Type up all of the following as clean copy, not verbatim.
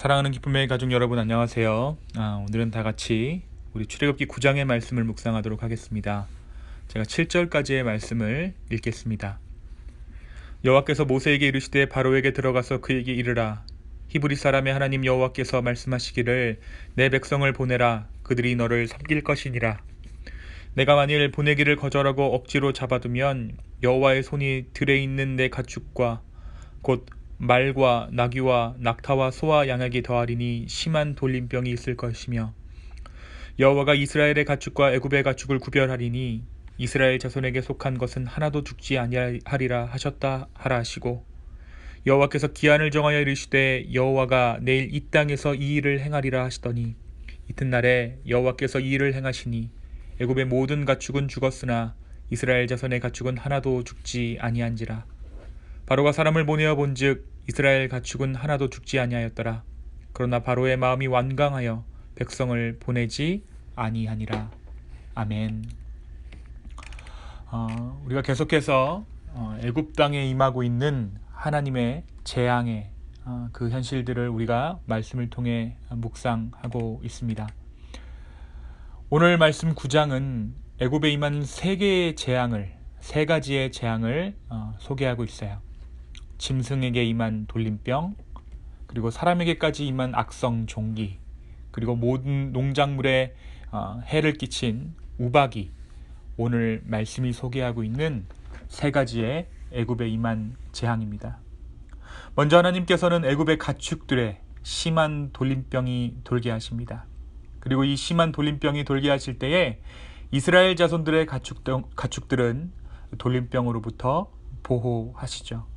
사랑하는 기쁨의 가족 여러분, 안녕하세요. 오늘은 다 같이 우리 출애굽기 9장의 말씀을 묵상하도록 하겠습니다. 제가 7절까지의 말씀을 읽겠습니다. 여호와께서 모세에게 이르시되 바로에게 들어가서 그에게 이르라. 히브리 사람의 하나님 여호와께서 말씀하시기를 내 백성을 보내라. 그들이 너를 섬길 것이니라. 내가 만일 보내기를 거절하고 억지로 잡아두면 여호와의 손이 들에 있는 내 가축과 곧 말과 나귀와 낙타와 소와 양에게 더하리니 심한 돌림병이 있을 것이며 여호와가 이스라엘의 가축과 애굽의 가축을 구별하리니 이스라엘 자손에게 속한 것은 하나도 죽지 아니하리라 하셨다 하라 하시고, 여호와께서 기한을 정하여 이르시되 여호와가 내일 이 땅에서 이 일을 행하리라 하시더니 이튿날에 여호와께서 이 일을 행하시니 애굽의 모든 가축은 죽었으나 이스라엘 자손의 가축은 하나도 죽지 아니한지라. 바로가 사람을 보내어 본즉 이스라엘 가축은 하나도 죽지 아니하였더라. 그러나 바로의 마음이 완강하여 백성을 보내지 아니하니라. 아멘. 우리가 계속해서 애굽 땅에 임하고 있는 하나님의 재앙의 그 현실들을 우리가 말씀을 통해 묵상하고 있습니다. 오늘 말씀 9장은 애굽에 임한 세 가지의 재앙을 소개하고 있어요. 짐승에게 임한 돌림병, 그리고 사람에게까지 임한 악성 종기, 그리고 모든 농작물에 해를 끼친 우박이 오늘 말씀이 소개하고 있는 세 가지의 애굽에 임한 재앙입니다. 먼저 하나님께서는 애굽의 가축들에 심한 돌림병이 돌게 하십니다. 그리고 이 심한 돌림병이 돌게 하실 때에 이스라엘 자손들의 가축들은 돌림병으로부터 보호하시죠.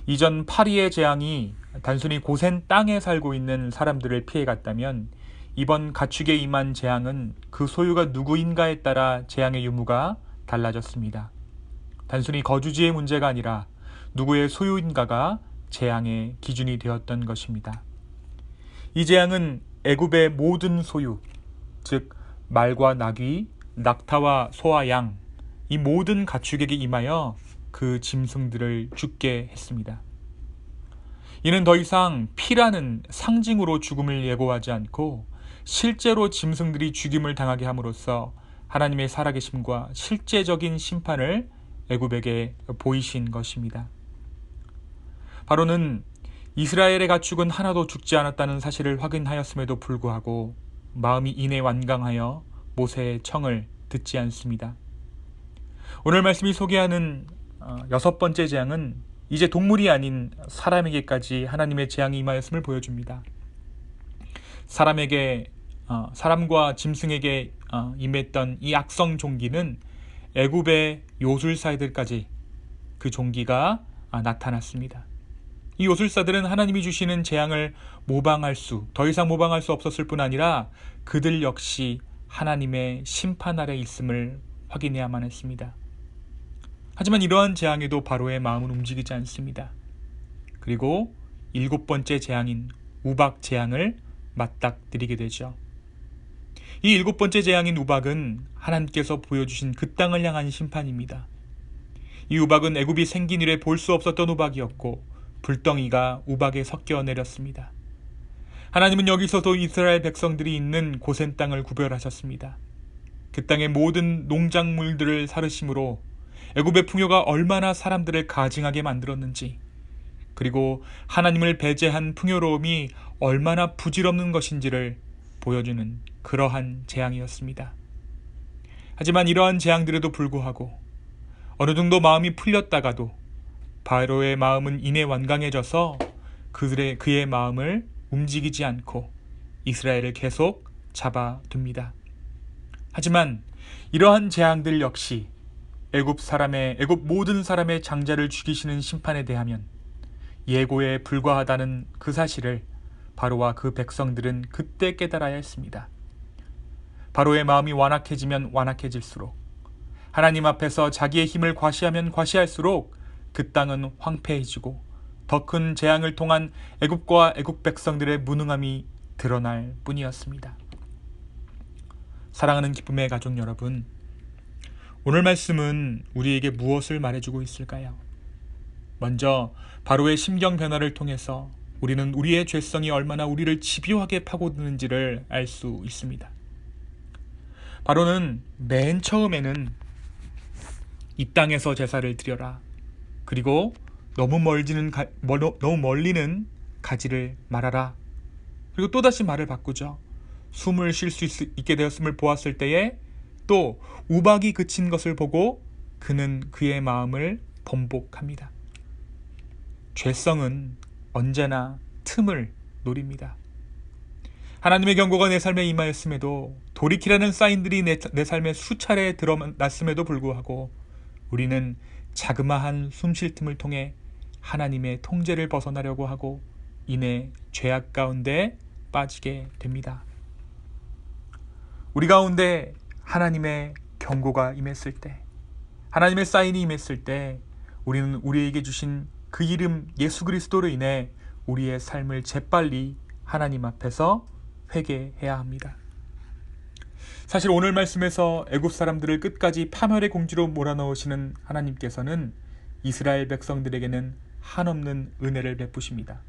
이전 파리의 재앙이 단순히 고센 땅에 살고 있는 사람들을 피해갔다면 이번 가축에 임한 재앙은 그 소유가 누구인가에 따라 재앙의 유무가 달라졌습니다. 단순히 거주지의 문제가 아니라 누구의 소유인가가 재앙의 기준이 되었던 것입니다. 이 재앙은 애굽의 모든 소유, 즉 말과 나귀, 낙타와 소와 양, 이 모든 가축에게 임하여 그 짐승들을 죽게 했습니다. 이는 더 이상 피라는 상징으로 죽음을 예고하지 않고 실제로 짐승들이 죽임을 당하게 함으로써 하나님의 살아계심과 실제적인 심판을 애굽에게 보이신 것입니다. 바로는 이스라엘의 가축은 하나도 죽지 않았다는 사실을 확인하였음에도 불구하고 마음이 이내 완강하여 모세의 청을 듣지 않습니다. 오늘 말씀이 소개하는 여섯 번째 재앙은 이제 동물이 아닌 사람에게까지 하나님의 재앙이 임하였음을 보여줍니다. 사람과 짐승에게 임했던 이 악성 종기는 애굽의 요술사들까지 그 종기가 나타났습니다. 이 요술사들은 하나님이 주시는 재앙을 더 이상 모방할 수 없었을 뿐 아니라 그들 역시 하나님의 심판 아래 있음을 확인해야만 했습니다. 하지만 이러한 재앙에도 바로의 마음은 움직이지 않습니다. 그리고 7번째 재앙인 우박 재앙을 맞닥뜨리게 되죠. 이 7번째 재앙인 우박은 하나님께서 보여주신 그 땅을 향한 심판입니다. 이 우박은 애굽이 생긴 이래 볼 수 없었던 우박이었고 불덩이가 우박에 섞여 내렸습니다. 하나님은 여기서도 이스라엘 백성들이 있는 고센 땅을 구별하셨습니다. 그 땅의 모든 농작물들을 사르심으로 애굽의 풍요가 얼마나 사람들을 가증하게 만들었는지, 그리고 하나님을 배제한 풍요로움이 얼마나 부질없는 것인지를 보여주는 그러한 재앙이었습니다. 하지만 이러한 재앙들에도 불구하고 어느 정도 마음이 풀렸다가도 바로의 마음은 이내 완강해져서 그의 마음을 움직이지 않고 이스라엘을 계속 잡아둡니다. 하지만 이러한 재앙들 역시 애굽 모든 사람의 장자를 죽이시는 심판에 대하면 예고에 불과하다는 그 사실을 바로와 그 백성들은 그때 깨달아야 했습니다. 바로의 마음이 완악해지면 완악해질수록, 하나님 앞에서 자기의 힘을 과시하면 과시할수록 그 땅은 황폐해지고 더 큰 재앙을 통한 애굽과 애굽 백성들의 무능함이 드러날 뿐이었습니다. 사랑하는 기쁨의 가족 여러분, 오늘 말씀은 우리에게 무엇을 말해주고 있을까요? 먼저 바로의 심경 변화를 통해서 우리는 우리의 죄성이 얼마나 우리를 집요하게 파고드는지를 알 수 있습니다. 바로는 맨 처음에는 이 땅에서 제사를 드려라. 그리고 너무 멀리는 가지를 말아라. 그리고 또다시 말을 바꾸죠. 숨을 쉴 수 있게 되었음을 보았을 때에 또 우박이 그친 것을 보고 그는 그의 마음을 번복합니다. 죄성은 언제나 틈을 노립니다. 하나님의 경고가 내 삶에 임하였음에도 돌이키라는 사인들이 내 삶에 수차례 드러났음에도 불구하고 우리는 자그마한 숨쉴 틈을 통해 하나님의 통제를 벗어나려고 하고 이내 죄악 가운데 빠지게 됩니다. 우리 가운데 하나님의 경고가 임했을 때, 하나님의 사인이 임했을 때 우리는 우리에게 주신 그 이름 예수 그리스도로 인해 우리의 삶을 재빨리 하나님 앞에서 회개해야 합니다. 사실 오늘 말씀에서 애굽 사람들을 끝까지 파멸의 공지로 몰아넣으시는 하나님께서는 이스라엘 백성들에게는 한없는 은혜를 베푸십니다.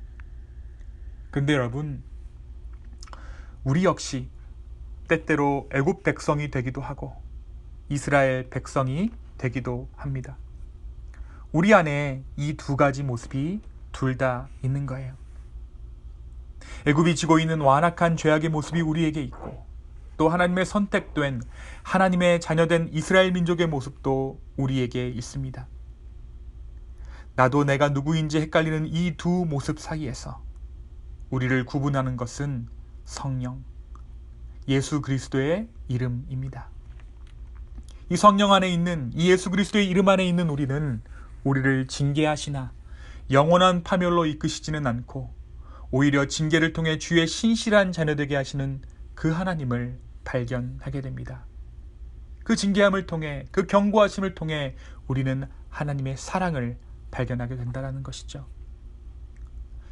그런데 여러분, 우리 역시 때때로 애굽 백성이 되기도 하고 이스라엘 백성이 되기도 합니다. 우리 안에 이 두 가지 모습이 둘 다 있는 거예요. 애굽이 지고 있는 완악한 죄악의 모습이 우리에게 있고 또 하나님의 선택된 하나님의 자녀된 이스라엘 민족의 모습도 우리에게 있습니다. 나도 내가 누구인지 헷갈리는 이 두 모습 사이에서 우리를 구분하는 것은 성령, 예수 그리스도의 이름입니다. 이 성령 안에 있는 이 예수 그리스도의 이름 안에 있는 우리는 우리를 징계하시나 영원한 파멸로 이끄시지는 않고 오히려 징계를 통해 주의 신실한 자녀되게 하시는 그 하나님을 발견하게 됩니다. 그 징계함을 통해, 그 경고하심을 통해 우리는 하나님의 사랑을 발견하게 된다는 것이죠.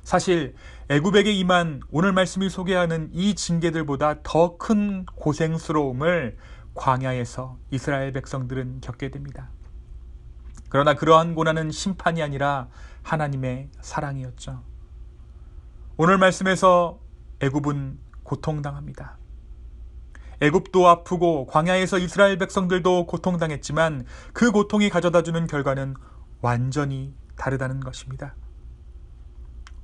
사실 애굽에게 임한 오늘 말씀이 소개하는 이 징계들보다 더 큰 고생스러움을 광야에서 이스라엘 백성들은 겪게 됩니다. 그러나 그러한 고난은 심판이 아니라 하나님의 사랑이었죠. 오늘 말씀에서 애굽은 고통당합니다. 애굽도 아프고 광야에서 이스라엘 백성들도 고통당했지만 그 고통이 가져다주는 결과는 완전히 다르다는 것입니다.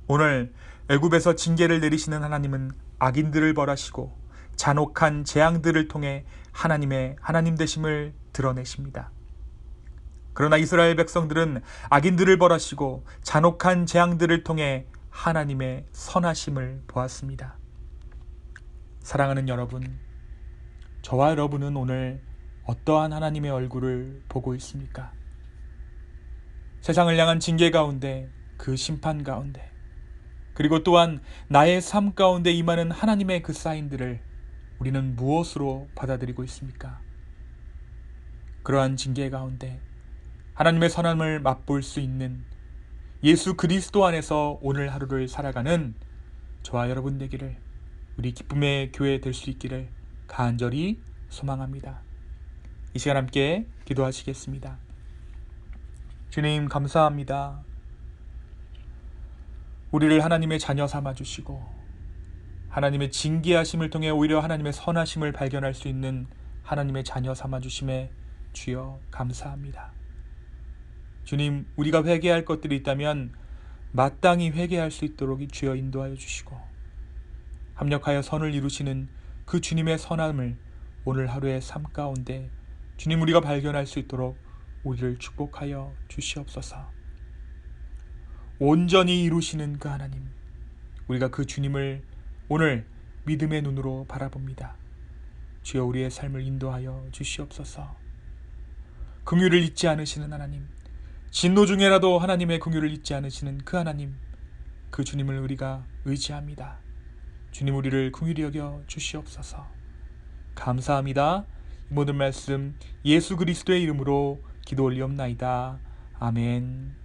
오늘 애굽에서 징계를 내리시는 하나님은 악인들을 벌하시고 잔혹한 재앙들을 통해 하나님의 하나님 되심을 드러내십니다. 그러나 이스라엘 백성들은 악인들을 벌하시고 잔혹한 재앙들을 통해 하나님의 선하심을 보았습니다. 사랑하는 여러분, 저와 여러분은 오늘 어떠한 하나님의 얼굴을 보고 있습니까? 세상을 향한 징계 가운데, 그 심판 가운데, 그리고 또한 나의 삶 가운데 임하는 하나님의 그 사인들을 우리는 무엇으로 받아들이고 있습니까? 그러한 징계 가운데 하나님의 선함을 맛볼 수 있는 예수 그리스도 안에서 오늘 하루를 살아가는 저와 여러분 되기를, 우리 기쁨의 교회 될 수 있기를 간절히 소망합니다. 이 시간 함께 기도하시겠습니다. 주님, 감사합니다. 우리를 하나님의 자녀 삼아주시고 하나님의 징계하심을 통해 오히려 하나님의 선하심을 발견할 수 있는 하나님의 자녀 삼아주심에 주여 감사합니다. 주님, 우리가 회개할 것들이 있다면 마땅히 회개할 수 있도록 주여 인도하여 주시고 합력하여 선을 이루시는 그 주님의 선함을 오늘 하루의 삶 가운데 주님 우리가 발견할 수 있도록 우리를 축복하여 주시옵소서. 온전히 이루시는 그 하나님, 우리가 그 주님을 오늘 믿음의 눈으로 바라봅니다. 주여 우리의 삶을 인도하여 주시옵소서. 긍휼을 잊지 않으시는 하나님, 진노 중에라도 하나님의 긍휼을 잊지 않으시는 그 하나님, 그 주님을 우리가 의지합니다. 주님, 우리를 긍휼히 여겨 주시옵소서. 감사합니다. 이 모든 말씀 예수 그리스도의 이름으로 기도 올리옵나이다. 아멘.